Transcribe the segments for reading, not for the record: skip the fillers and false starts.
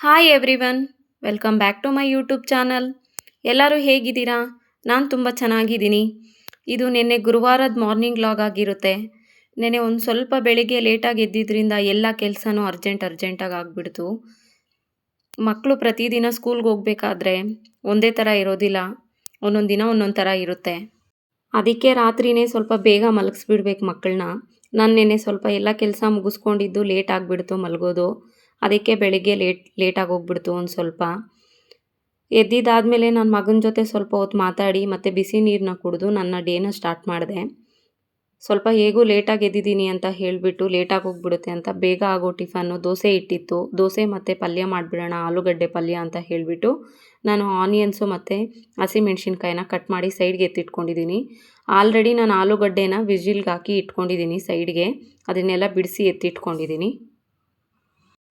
Hi everyone, welcome back to my YouTube channel. ಎಲ್ಲರೂ ಹೇಗಿದ್ದೀರಾ? ನಾನು ತುಂಬ ಚೆನ್ನಾಗಿದ್ದೀನಿ. ಇದು ನಿನ್ನೆ ಗುರುವಾರದ ಮಾರ್ನಿಂಗ್ ಲಾಗ್ ಆಗಿರುತ್ತೆ. ನೆನ್ನೆ ಒಂದು ಸ್ವಲ್ಪ ಬೆಳಿಗ್ಗೆ ಲೇಟಾಗಿ ಎದ್ದಿದ್ದರಿಂದ ಎಲ್ಲ ಕೆಲಸನೂ ಅರ್ಜೆಂಟಾಗಿ ಆಗಿಬಿಡ್ತು. ಮಕ್ಕಳು ಪ್ರತಿದಿನ ಸ್ಕೂಲ್ಗೆ ಹೋಗಬೇಕಾದ್ರೆ ಒಂದೇ ಥರ ಇರೋದಿಲ್ಲ, ಒಂದೊಂದು ದಿನ ಒಂದೊಂದು ಥರ ಇರುತ್ತೆ. ಅದಕ್ಕೆ ರಾತ್ರಿನೇ ಸ್ವಲ್ಪ ಬೇಗ ಮಲಗಿಸ್ಬಿಡ್ಬೇಕು ಮಕ್ಕಳನ್ನ. ನಾನು ನೆನ್ನೆ ಸ್ವಲ್ಪ ಎಲ್ಲ ಕೆಲಸ ಮುಗಿಸ್ಕೊಂಡಿದ್ದು ಲೇಟ್ ಆಗಿಬಿಡ್ತು ಮಲಗೋದು. ಅದಕ್ಕೆ ಬೆಳಿಗ್ಗೆ ಲೇಟಾಗಿ ಹೋಗ್ಬಿಡ್ತು ಒಂದು ಸ್ವಲ್ಪ. ಎದ್ದಿದ್ದಾದಮೇಲೆ ನನ್ನ ಮಗನ ಜೊತೆ ಸ್ವಲ್ಪ ಹೊತ್ತು ಮಾತಾಡಿ ಮತ್ತು ಬಿಸಿ ನೀರನ್ನ ಕುಡಿದು ನನ್ನ ಡೇನ ಸ್ಟಾರ್ಟ್ ಮಾಡಿದೆ. ಸ್ವಲ್ಪ ಹೇಗೂ ಲೇಟಾಗಿ ಎದ್ದಿದ್ದೀನಿ ಅಂತ ಹೇಳಿಬಿಟ್ಟು ಲೇಟಾಗಿ ಹೋಗ್ಬಿಡುತ್ತೆ ಅಂತ ಬೇಗ ಆಗೋ ಟಿಫನ್ನು ದೋಸೆ ಇಟ್ಟಿತ್ತು. ದೋಸೆ ಮತ್ತು ಪಲ್ಯ ಮಾಡಿಬಿಡೋಣ, ಆಲೂಗಡ್ಡೆ ಪಲ್ಯ ಅಂತ ಹೇಳಿಬಿಟ್ಟು ನಾನು ಆನಿಯನ್ಸು ಮತ್ತು ಹಸಿಮೆಣ್ಸಿನ್ಕಾಯಿನ ಕಟ್ ಮಾಡಿ ಸೈಡ್ಗೆ ಎತ್ತಿಟ್ಕೊಂಡಿದ್ದೀನಿ. ಆಲ್ರೆಡಿ ನಾನು ಆಲೂಗಡ್ಡೆನ ವಿಜಿಲ್ಗೆ ಹಾಕಿ ಇಟ್ಕೊಂಡಿದ್ದೀನಿ ಸೈಡ್ಗೆ, ಅದನ್ನೆಲ್ಲ ಬಿಡಿಸಿ ಎತ್ತಿಟ್ಕೊಂಡಿದ್ದೀನಿ.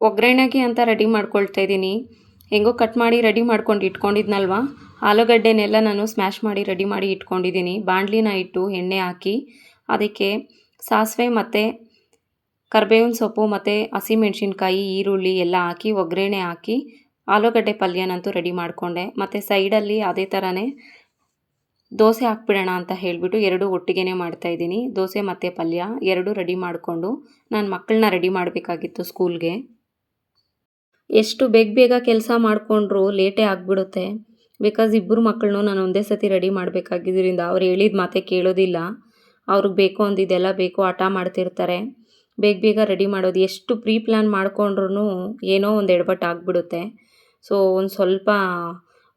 ಒಗ್ಗರಣೆಗೆ ಅಂತ ರೆಡಿ ಮಾಡ್ಕೊಳ್ತಾ ಇದ್ದೀನಿ. ಹೆಂಗೋ ಕಟ್ ಮಾಡಿ ರೆಡಿ ಮಾಡ್ಕೊಂಡು ಇಟ್ಕೊಂಡಿದ್ನಲ್ವ, ಆಲೂಗಡ್ಡೆನೆಲ್ಲ ನಾನು ಸ್ಮ್ಯಾಶ್ ಮಾಡಿ ರೆಡಿ ಮಾಡಿ ಇಟ್ಕೊಂಡಿದ್ದೀನಿ. ಬಾಣಲಿನ ಇಟ್ಟು ಎಣ್ಣೆ ಹಾಕಿ ಅದಕ್ಕೆ ಸಾಸಿವೆ ಮತ್ತು ಕರಿಬೇವಿನ ಸೊಪ್ಪು ಮತ್ತು ಹಸಿಮೆಣ್ಸಿನ್ಕಾಯಿ, ಈರುಳ್ಳಿ ಎಲ್ಲ ಹಾಕಿ ಒಗ್ಗರಣೆ ಹಾಕಿ ಆಲೂಗಡ್ಡೆ ಪಲ್ಯನಂತೂ ರೆಡಿ ಮಾಡಿಕೊಂಡೆ. ಮತ್ತು ಸೈಡಲ್ಲಿ ಅದೇ ಥರನೇ ದೋಸೆ ಹಾಕ್ಬಿಡೋಣ ಅಂತ ಹೇಳಿಬಿಟ್ಟು ಎರಡೂ ಒಟ್ಟಿಗೆ ಮಾಡ್ತಾಯಿದ್ದೀನಿ. ದೋಸೆ ಮತ್ತು ಪಲ್ಯ ಎರಡೂ ರೆಡಿ ಮಾಡಿಕೊಂಡು ನಾನು ಮಕ್ಕಳನ್ನ ರೆಡಿ ಮಾಡಬೇಕಾಗಿತ್ತು ಸ್ಕೂಲ್ಗೆ. ಎಷ್ಟು ಬೇಗ ಕೆಲಸ ಮಾಡಿಕೊಂಡ್ರೂ ಲೇಟೇ ಆಗಿಬಿಡುತ್ತೆ. ಬಿಕಾಸ್ ಇಬ್ಬರು ಮಕ್ಕಳನ್ನೂ ನಾನು ಒಂದೇ ಸತಿ ರೆಡಿ ಮಾಡಬೇಕಾಗಿದ್ದರಿಂದ ಅವ್ರು ಹೇಳಿದ ಮಾತೇ ಕೇಳೋದಿಲ್ಲ. ಅವ್ರಿಗೆ ಬೇಕು ಅಂದಿದ್ದೆಲ್ಲ ಬೇಕು ಹಠ ಮಾಡ್ತಿರ್ತಾರೆ. ಬೇಗ ರೆಡಿ ಮಾಡೋದು ಎಷ್ಟು ಪ್ರೀ ಪ್ಲ್ಯಾನ್ ಮಾಡ್ಕೊಂಡ್ರೂ ಏನೋ ಒಂದು ಎಡವಟ್ಟು ಆಗಿಬಿಡುತ್ತೆ. ಸೊ ಒಂದು ಸ್ವಲ್ಪ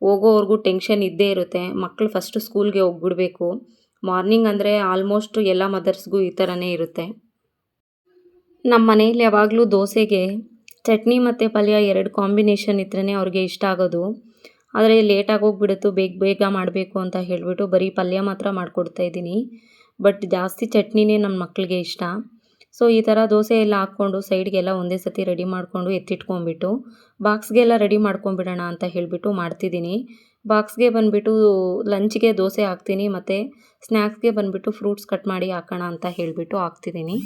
ಹೋಗೋವರೆಗೂ ಟೆನ್ಷನ್ ಇದ್ದೇ ಇರುತ್ತೆ. ಮಕ್ಕಳು ಫಸ್ಟು ಸ್ಕೂಲ್ಗೆ ಹೋಗ್ಬಿಡ್ಬೇಕು. ಮಾರ್ನಿಂಗ್ ಅಂದರೆ ಆಲ್ಮೋಸ್ಟ್ ಎಲ್ಲ ಮದರ್ಸ್ಗೂ ಈ ಥರನೇ ಇರುತ್ತೆ. ನಮ್ಮ ಮನೇಲಿ ಯಾವಾಗಲೂ ದೋಸೆಗೆ ಚಟ್ನಿ ಮತ್ತು ಪಲ್ಯ ಎರಡು ಕಾಂಬಿನೇಷನ್ ಇದ್ರೇ ಅವ್ರಿಗೆ ಇಷ್ಟ ಆಗೋದು. ಆದರೆ ಲೇಟಾಗಿ ಹೋಗ್ಬಿಡುತ್ತು, ಬೇಗ ಮಾಡಬೇಕು ಅಂತ ಹೇಳಿಬಿಟ್ಟು ಬರೀ ಪಲ್ಯ ಮಾತ್ರ ಮಾಡಿಕೊಡ್ತಾಯಿದ್ದೀನಿ. ಬಟ್ ಜಾಸ್ತಿ ಚಟ್ನಿನೇ ನನ್ನ ಮಕ್ಕಳಿಗೆ ಇಷ್ಟ. ಸೊ ಈ ಥರ ದೋಸೆ ಎಲ್ಲ ಹಾಕ್ಕೊಂಡು ಸೈಡ್ಗೆಲ್ಲ ಒಂದೇ ಸತಿ ರೆಡಿ ಮಾಡಿಕೊಂಡು ಎತ್ತಿಟ್ಕೊಂಡ್ಬಿಟ್ಟು ಬಾಕ್ಸ್ಗೆಲ್ಲ ರೆಡಿ ಮಾಡ್ಕೊಂಬಿಡೋಣ ಅಂತ ಹೇಳಿಬಿಟ್ಟು ಮಾಡ್ತಿದ್ದೀನಿ. ಬಾಕ್ಸ್ಗೆ ಬಂದುಬಿಟ್ಟು ಲಂಚ್ಗೆ ದೋಸೆ ಹಾಕ್ತೀನಿ ಮತ್ತು ಸ್ನ್ಯಾಕ್ಸ್ಗೆ ಬಂದುಬಿಟ್ಟು ಫ್ರೂಟ್ಸ್ ಕಟ್ ಮಾಡಿ ಹಾಕೋಣ ಅಂತ ಹೇಳಿಬಿಟ್ಟು ಹಾಕ್ತಿದ್ದೀನಿ.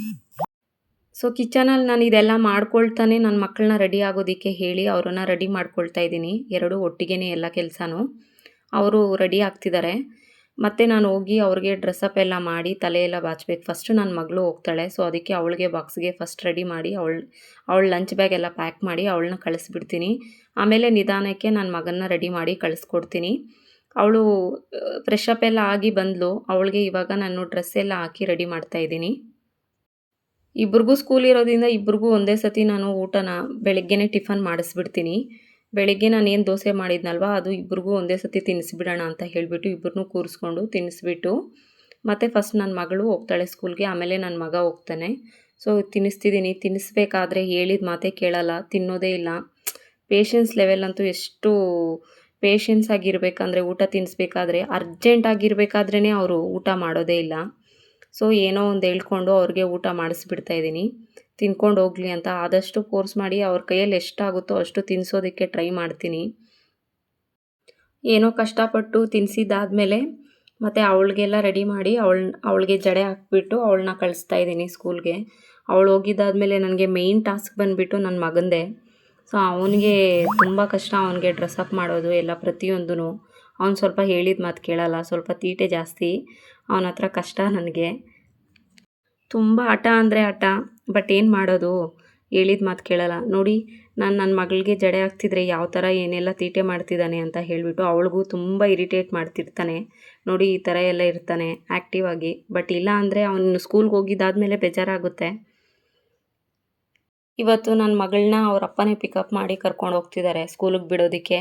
ಸೊ ಕಿಚನಲ್ಲಿ ನಾನು ಇದೆಲ್ಲ ಮಾಡ್ಕೊಳ್ತಾನೆ ನನ್ನ ಮಕ್ಕಳನ್ನ ರೆಡಿ ಆಗೋದಕ್ಕೆ ಹೇಳಿ ಅವರನ್ನು ರೆಡಿ ಮಾಡ್ಕೊಳ್ತಾ ಇದ್ದೀನಿ. ಎರಡೂ ಒಟ್ಟಿಗೆ ಎಲ್ಲ ಕೆಲಸನೂ. ಅವರು ರೆಡಿ ಆಗ್ತಿದ್ದಾರೆ. ಮತ್ತು ನಾನು ಹೋಗಿ ಅವ್ರಿಗೆ ಡ್ರೆಸ್ಅಪ್ ಎಲ್ಲ ಮಾಡಿ ತಲೆ ಎಲ್ಲ ಬಾಚಬೇಕು. ಫಸ್ಟು ನನ್ನ ಮಗಳು ಹೋಗ್ತಾಳೆ. ಸೊ ಅದಕ್ಕೆ ಅವಳಿಗೆ ಬಾಕ್ಸ್ಗೆ ಫಸ್ಟ್ ರೆಡಿ ಮಾಡಿ ಅವಳ ಲಂಚ್ ಬ್ಯಾಗ್ ಎಲ್ಲ ಪ್ಯಾಕ್ ಮಾಡಿ ಅವಳನ್ನ ಕಳಿಸ್ಬಿಡ್ತೀನಿ. ಆಮೇಲೆ ನಿಧಾನಕ್ಕೆ ನನ್ನ ಮಗನ್ನ ರೆಡಿ ಮಾಡಿ ಕಳಿಸ್ಕೊಡ್ತೀನಿ. ಅವಳು ಫ್ರೆಶಪ್ ಎಲ್ಲ ಆಗಿ ಬಂದಳು. ಅವಳಿಗೆ ಇವಾಗ ನಾನು ಡ್ರೆಸ್ ಎಲ್ಲ ಹಾಕಿ ರೆಡಿ ಮಾಡ್ತಾಯಿದ್ದೀನಿ. ಇಬ್ರಿಗೂ ಸ್ಕೂಲ್ ಇರೋದ್ರಿಂದ ಇಬ್ರಿಗೂ ಒಂದೇ ಸತಿ ನಾನು ಊಟನ ಬೆಳಗ್ಗೆನೇ ಟಿಫನ್ ಮಾಡಿಸ್ಬಿಡ್ತೀನಿ. ಬೆಳಗ್ಗೆ ನಾನು ಏನು ದೋಸೆ ಮಾಡಿದ್ನಲ್ವ ಅದು ಇಬ್ರಿಗೂ ಒಂದೇ ಸತಿ ತಿನ್ನಿಸ್ಬಿಡೋಣ ಅಂತ ಹೇಳಿಬಿಟ್ಟು ಇಬ್ಬರನ್ನೂ ಕೂರಿಸ್ಕೊಂಡು ತಿನ್ನಿಸ್ಬಿಟ್ಟು ಮತ್ತು ಫಸ್ಟ್ ನನ್ನ ಮಗಳು ಹೋಗ್ತಾಳೆ ಸ್ಕೂಲ್ಗೆ, ಆಮೇಲೆ ನನ್ನ ಮಗ ಹೋಗ್ತಾನೆ. ಸೊ ತಿನ್ನಿಸ್ತಿದ್ದೀನಿ. ತಿನ್ನಿಸ್ಬೇಕಾದ್ರೆ ಹೇಳಿದ ಮಾತೇ ಕೇಳಲ್ಲ, ತಿನ್ನೋದೇ ಇಲ್ಲ. ಪೇಷನ್ಸ್ ಲೆವೆಲ್ ಅಂತೂ ಎಷ್ಟು ಪೇಷನ್ಸ್ ಆಗಿರಬೇಕಂದ್ರೆ ಊಟ ತಿನ್ನಿಸ್ಬೇಕಾದ್ರೆ ಅರ್ಜೆಂಟಾಗಿರಬೇಕಾದ್ರೇ ಅವರು ಊಟ ಮಾಡೋದೇ ಇಲ್ಲ. ಸೊ ಏನೋ ಒಂದು ಹೇಳ್ಕೊಂಡು ಅವ್ರಿಗೆ ಊಟ ಮಾಡಿಸ್ಬಿಡ್ತಾಯಿದ್ದೀನಿ. ತಿನ್ಕೊಂಡು ಹೋಗಲಿ ಅಂತ ಆದಷ್ಟು ಫೋರ್ಸ್ ಮಾಡಿ ಅವ್ರ ಕೈಯಲ್ಲಿ ಎಷ್ಟಾಗುತ್ತೋ ಅಷ್ಟು ತಿನ್ನಿಸೋದಕ್ಕೆ ಟ್ರೈ ಮಾಡ್ತೀನಿ. ಏನೋ ಕಷ್ಟಪಟ್ಟು ತಿನ್ನಿಸಿದ್ದಾದಮೇಲೆ ಮತ್ತು ಅವಳಿಗೆಲ್ಲ ರೆಡಿ ಮಾಡಿ ಅವಳಿಗೆ ಜಡೆ ಹಾಕ್ಬಿಟ್ಟು ಅವಳನ್ನ ಕಳಿಸ್ತಾಯಿದ್ದೀನಿ ಸ್ಕೂಲ್ಗೆ. ಅವಳು ಹೋಗಿದ್ದಾದಮೇಲೆ ನನಗೆ ಮೇಯ್ನ್ ಟಾಸ್ಕ್ ಬಂದುಬಿಟ್ಟು ನನ್ನ ಮಗಂದೇ. ಸೊ ಅವನಿಗೆ ತುಂಬ ಕಷ್ಟ, ಅವನಿಗೆ ಡ್ರೆಸ್ಅಪ್ ಮಾಡೋದು ಎಲ್ಲ ಪ್ರತಿಯೊಂದೂ. ಅವ್ನು ಸ್ವಲ್ಪ ಹೇಳಿದ ಮಾತು ಕೇಳಲ್ಲ, ಸ್ವಲ್ಪ ತೀಟೆ ಜಾಸ್ತಿ. ಅವನ ಹತ್ರ ಕಷ್ಟ ನನಗೆ. ತುಂಬ ಹಠ ಅಂದರೆ ಹಠ, ಬಟ್ ಏನು ಮಾಡೋದು, ಹೇಳಿದ ಮಾತು ಕೇಳಲ್ಲ. ನೋಡಿ ನಾನು ನನ್ನ ಮಗಳಿಗೆ ಜಡೆ ಹಾಕ್ತಿದ್ರೆ ಯಾವ ಥರ ಏನೆಲ್ಲ ತೀಟೆ ಮಾಡ್ತಿದ್ದಾನೆ ಅಂತ ಹೇಳಿಬಿಟ್ಟು ಅವಳಿಗೂ ತುಂಬ ಇರಿಟೇಟ್ ಮಾಡ್ತಿರ್ತಾನೆ. ನೋಡಿ ಈ ಥರ ಎಲ್ಲ ಇರ್ತಾನೆ ಆ್ಯಕ್ಟಿವ್ ಆಗಿ. ಬಟ್ ಇಲ್ಲ ಅಂದರೆ ಅವನು ಸ್ಕೂಲ್ಗೆ ಹೋಗಿದ್ದಾದಮೇಲೆ ಬೇಜಾರಾಗುತ್ತೆ. ಇವತ್ತು ನನ್ನ ಮಗಳನ್ನ ಅವ್ರ ಅಪ್ಪನೇ ಪಿಕಪ್ ಮಾಡಿ ಕರ್ಕೊಂಡು ಹೋಗ್ತಿದ್ದಾರೆ ಸ್ಕೂಲಿಗೆ ಬಿಡೋದಕ್ಕೆ.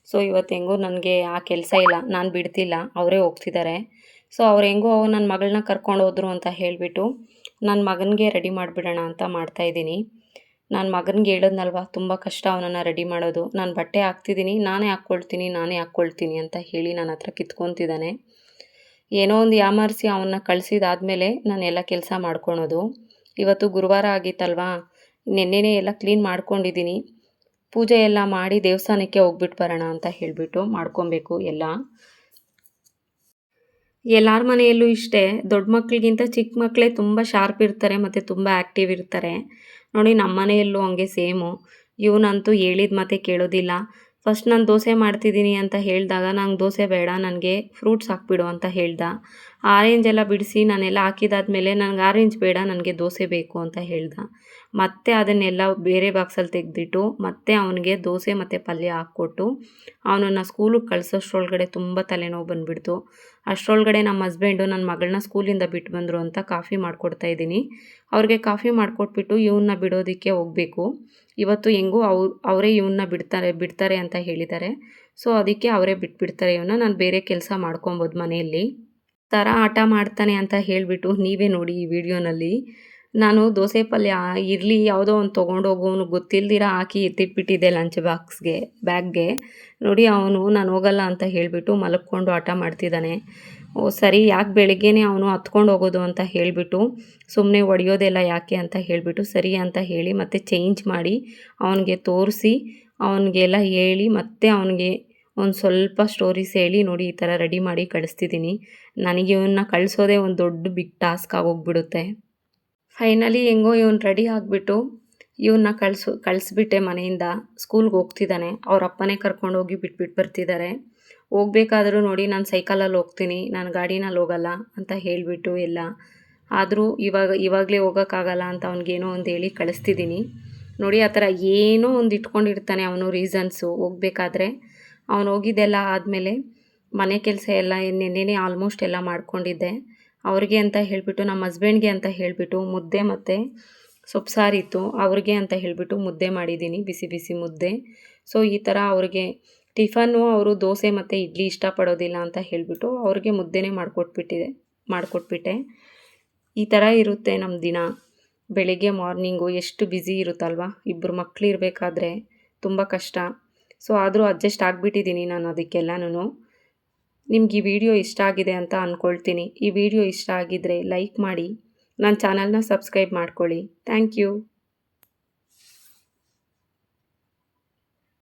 ಸೊ ಇವತ್ತು ಹೆಂಗೋ ನನಗೆ ಆ ಕೆಲಸ ಇಲ್ಲ, ನಾನು ಬಿಡ್ತಿಲ್ಲ, ಅವರೇ ಹೋಗ್ತಿದ್ದಾರೆ. ಸೊ ಅವ್ರು ಹೆಂಗೋ ನನ್ನ ಮಗಳನ್ನ ಕರ್ಕೊಂಡು ಹೋದ್ರು ಅಂತ ಹೇಳಿಬಿಟ್ಟು ನನ್ನ ಮಗನಿಗೆ ರೆಡಿ ಮಾಡಿಬಿಡೋಣ ಅಂತ ಮಾಡ್ತಾಯಿದ್ದೀನಿ. ನನ್ನ ಮಗನಿಗೆ ಹೇಳಿದ್ನಲ್ವ ತುಂಬ ಕಷ್ಟ ಅವನನ್ನು ರೆಡಿ ಮಾಡೋದು. ನಾನು ಬಟ್ಟೆ ಹಾಕ್ತಿದ್ದೀನಿ, ನಾನೇ ಹಾಕ್ಕೊಳ್ತೀನಿ ಅಂತ ಹೇಳಿ ನನ್ನ ಹತ್ರ ಕಿತ್ಕೊತಿದ್ದಾನೆ. ಏನೋ ಒಂದು ಯಾಮಾರಿಸಿ ಅವನ್ನ ಕಳಿಸಿದಾದ್ಮೇಲೆ ನಾನು ಎಲ್ಲ ಕೆಲಸ ಮಾಡ್ಕೊಳೋದು. ಇವತ್ತು ಗುರುವಾರ ಆಗಿತ್ತಲ್ವಾ, ನೆನ್ನೆನೇ ಎಲ್ಲ ಕ್ಲೀನ್ ಮಾಡ್ಕೊಂಡಿದ್ದೀನಿ. ಪೂಜೆ ಎಲ್ಲ ಮಾಡಿ ದೇವಸ್ಥಾನಕ್ಕೆ ಹೋಗ್ಬಿಟ್ಟು ಬರೋಣ ಅಂತ ಹೇಳಿಬಿಟ್ಟು ಮಾಡ್ಕೊಬೇಕು ಎಲ್ಲ. ಎಲ್ಲರ ಮನೆಯಲ್ಲೂ ಇಷ್ಟೇ, ದೊಡ್ಡ ಮಕ್ಕಳಿಗಿಂತ ಚಿಕ್ಕ ಮಕ್ಕಳೇ ತುಂಬ ಶಾರ್ಪ್ ಇರ್ತಾರೆ ಮತ್ತು ತುಂಬ ಆ್ಯಕ್ಟಿವ್ ಇರ್ತಾರೆ. ನೋಡಿ ನಮ್ಮ ಮನೆಯಲ್ಲೂ ಹಂಗೆ ಸೇಮು. ಇವನಂತೂ ಹೇಳಿದ ಮಾತೆ ಕೇಳೋದಿಲ್ಲ. ಫಸ್ಟ್ ನಾನು ದೋಸೆ ಮಾಡ್ತಿದ್ದೀನಿ ಅಂತ ಹೇಳಿದಾಗ ನಂಗೆ ದೋಸೆ ಬೇಡ, ನನಗೆ ಫ್ರೂಟ್ಸ್ ಹಾಕ್ಬಿಡು ಅಂತ ಹೇಳ್ದ. ಆರೆಂಜ್ ಎಲ್ಲ ಬಿಡಿಸಿ ನಾನೆಲ್ಲ ಹಾಕಿದಾದ್ಮೇಲೆ ನನಗೆ ಆರೆಂಜ್ ಬೇಡ, ನನಗೆ ದೋಸೆ ಬೇಕು ಅಂತ ಹೇಳ್ದ. ಮತ್ತೆ ಅದನ್ನೆಲ್ಲ ಬೇರೆ ಬಾಕ್ಸಲ್ಲಿ ತೆಗೆದಿಟ್ಟು ಮತ್ತೆ ಅವನಿಗೆ ದೋಸೆ ಮತ್ತು ಪಲ್ಯ ಹಾಕ್ಕೊಟ್ಟು ಅವನನ್ನು ಸ್ಕೂಲಿಗೆ ಕಳಿಸೋಷ್ಟ್ರೊಳಗಡೆ ತುಂಬ ತಲೆನೋವು ಬಂದುಬಿಡ್ತು. ಅಷ್ಟರೊಳಗಡೆ ನಮ್ಮ ಹಸ್ಬೆಂಡು ನನ್ನ ಮಗಳನ್ನ ಸ್ಕೂಲಿಂದ ಬಿಟ್ಟು ಬಂದರು ಅಂತ ಕಾಫಿ ಮಾಡಿಕೊಡ್ತಾ ಇದ್ದೀನಿ. ಅವ್ರಿಗೆ ಕಾಫಿ ಮಾಡಿಕೊಟ್ಬಿಟ್ಟು ಇವನ್ನ ಬಿಡೋದಕ್ಕೆ ಹೋಗಬೇಕು. ಇವತ್ತು ಹೆಂಗೂ ಅವರೇ ಇವನ್ನ ಬಿಡ್ತಾರೆ ಅಂತ ಹೇಳಿದ್ದಾರೆ. ಸೊ ಅದಕ್ಕೆ ಅವರೇ ಬಿಟ್ಬಿಡ್ತಾರೆ ಇವನ್ನ, ನಾನು ಬೇರೆ ಕೆಲಸ ಮಾಡ್ಕೊಬೋದು ಮನೆಯಲ್ಲಿ. ಥರ ಆಟ ಮಾಡ್ತಾನೆ ಅಂತ ಹೇಳಿಬಿಟ್ಟು ನೀವೇ ನೋಡಿ ಈ ವಿಡಿಯೋನಲ್ಲಿ. ನಾನು ದೋಸೆ ಪಲ್ಯ ಇರಲಿ ಯಾವುದೋ ಒಂದು ತೊಗೊಂಡೋಗು, ಅವ್ನಿಗೆ ಗೊತ್ತಿಲ್ದಿರ ಹಾಕಿ ಎತ್ತಿಟ್ಬಿಟ್ಟಿದ್ದೆ ಲಂಚ್ ಬ್ಯಾಗ್ಗೆ. ನೋಡಿ ಅವನು ನಾನು ಹೋಗಲ್ಲ ಅಂತ ಹೇಳಿಬಿಟ್ಟು ಮಲಕ್ಕೊಂಡು ಆಟ ಮಾಡ್ತಿದ್ದಾನೆ. ಓ ಸರಿ, ಯಾಕೆ ಬೆಳಗ್ಗೆನೇ ಅವನು ಹತ್ಕೊಂಡು ಹೋಗೋದು ಅಂತ ಹೇಳಿಬಿಟ್ಟು ಸುಮ್ಮನೆ ಹೊಡೆಯೋದೆಲ್ಲ ಯಾಕೆ ಅಂತ ಹೇಳಿಬಿಟ್ಟು ಸರಿ ಅಂತ ಹೇಳಿ ಮತ್ತೆ ಚೇಂಜ್ ಮಾಡಿ ಅವನಿಗೆ ತೋರಿಸಿ ಅವನಿಗೆಲ್ಲ ಹೇಳಿ ಮತ್ತೆ ಅವನಿಗೆ ಒಂದು ಸ್ವಲ್ಪ ಸ್ಟೋರೀಸ್ ಹೇಳಿ ನೋಡಿ ಈ ಥರ ರೆಡಿ ಮಾಡಿ ಕಳಿಸ್ತಿದ್ದೀನಿ. ನನಗೆ ಇವನ್ನ ಕಳಿಸೋದೇ ಒಂದು ದೊಡ್ಡ ಬಿಗ್ ಟಾಸ್ಕ್ ಆಗೋಗ್ಬಿಡುತ್ತೆ. ಫೈನಲಿ ಹೆಂಗೋ ಇವನು ರೆಡಿ ಆಗಿಬಿಟ್ಟು ಇವನ್ನ ಕಳಿಸ್ಬಿಟ್ಟೆ ಮನೆಯಿಂದ. ಸ್ಕೂಲ್ಗೆ ಹೋಗ್ತಿದ್ದಾನೆ, ಅವ್ರ ಅಪ್ಪನೇ ಕರ್ಕೊಂಡೋಗಿ ಬಿಟ್ಬಿಟ್ಟು ಬರ್ತಿದ್ದಾರೆ. ಹೋಗ್ಬೇಕಾದ್ರೂ ನೋಡಿ ನಾನು ಸೈಕಲಲ್ಲಿ ಹೋಗ್ತೀನಿ, ನಾನು ಗಾಡಿನಲ್ಲಿ ಹೋಗಲ್ಲ ಅಂತ ಹೇಳಿಬಿಟ್ಟು ಎಲ್ಲ. ಆದರೂ ಇವಾಗಲೇ ಹೋಗೋಕ್ಕಾಗಲ್ಲ ಅಂತ ಅವ್ನಿಗೇನೋ ಒಂದು ಹೇಳಿ ಕಳಿಸ್ತಿದ್ದೀನಿ. ನೋಡಿ ಆ ಥರ ಏನೋ ಒಂದು ಇಟ್ಕೊಂಡಿರ್ತಾನೆ ಅವನು ರೀಸನ್ಸು ಹೋಗ್ಬೇಕಾದ್ರೆ. ಅವನು ಹೋಗಿದ್ದೆಲ್ಲ ಆದಮೇಲೆ ಮನೆ ಕೆಲಸ ಎಲ್ಲ ನೆನ್ನೆನೇ ಆಲ್ಮೋಸ್ಟ್ ಎಲ್ಲ ಮಾಡ್ಕೊಂಡಿದ್ದೆ. ಅವ್ರಿಗೆ ಅಂತ ಹೇಳಿಬಿಟ್ಟು ನಮ್ಮ ಹಸ್ಬೆಂಡ್ಗೆ ಅಂತ ಹೇಳಿಬಿಟ್ಟು ಮುದ್ದೆ ಮತ್ತು ಸೊಪ್ಪು ಸಾರಿತ್ತು, ಅವ್ರಿಗೆ ಅಂತ ಹೇಳಿಬಿಟ್ಟು ಮುದ್ದೆ ಮಾಡಿದ್ದೀನಿ, ಬಿಸಿ ಬಿಸಿ ಮುದ್ದೆ. ಸೊ ಈ ಥರ ಅವ್ರಿಗೆ ಟಿಫನ್ನು ಅವರು ದೋಸೆ ಮತ್ತು ಇಡ್ಲಿ ಇಷ್ಟಪಡೋದಿಲ್ಲ ಅಂತ ಹೇಳಿಬಿಟ್ಟು ಅವ್ರಿಗೆ ಮುದ್ದೆನೇ ಮಾಡಿಕೊಟ್ಬಿಟ್ಟೆ. ಈ ಥರ ಇರುತ್ತೆ ನಮ್ಮ ದಿನ. ಬೆಳಿಗ್ಗೆ ಮಾರ್ನಿಂಗು ಎಷ್ಟು ಬ್ಯುಸಿ ಇರುತ್ತಲ್ವ, ಇಬ್ಬರು ಮಕ್ಕಳು ಇರಬೇಕಾದ್ರೆ ತುಂಬ ಕಷ್ಟ. ಸೊ ಆದರೂ ಅಡ್ಜಸ್ಟ್ ಆಗಿಬಿಟ್ಟಿದ್ದೀನಿ ನಾನು ಅದಕ್ಕೆಲ್ಲನೂ. ನಿಮ್ಗೆ ಈ ವಿಡಿಯೋ ಇಷ್ಟ ಆಗಿದೆ ಅಂತ ಅಂದ್ಕೊಳ್ತೀನಿ. ಈ ವಿಡಿಯೋ ಇಷ್ಟ ಆಗಿದ್ದರೆ ಲೈಕ್ ಮಾಡಿ, ನನ್ನ ಚಾನಲ್ನ ಸಬ್ಸ್ಕ್ರೈಬ್ ಮಾಡ್ಕೊಳ್ಳಿ. Thank you.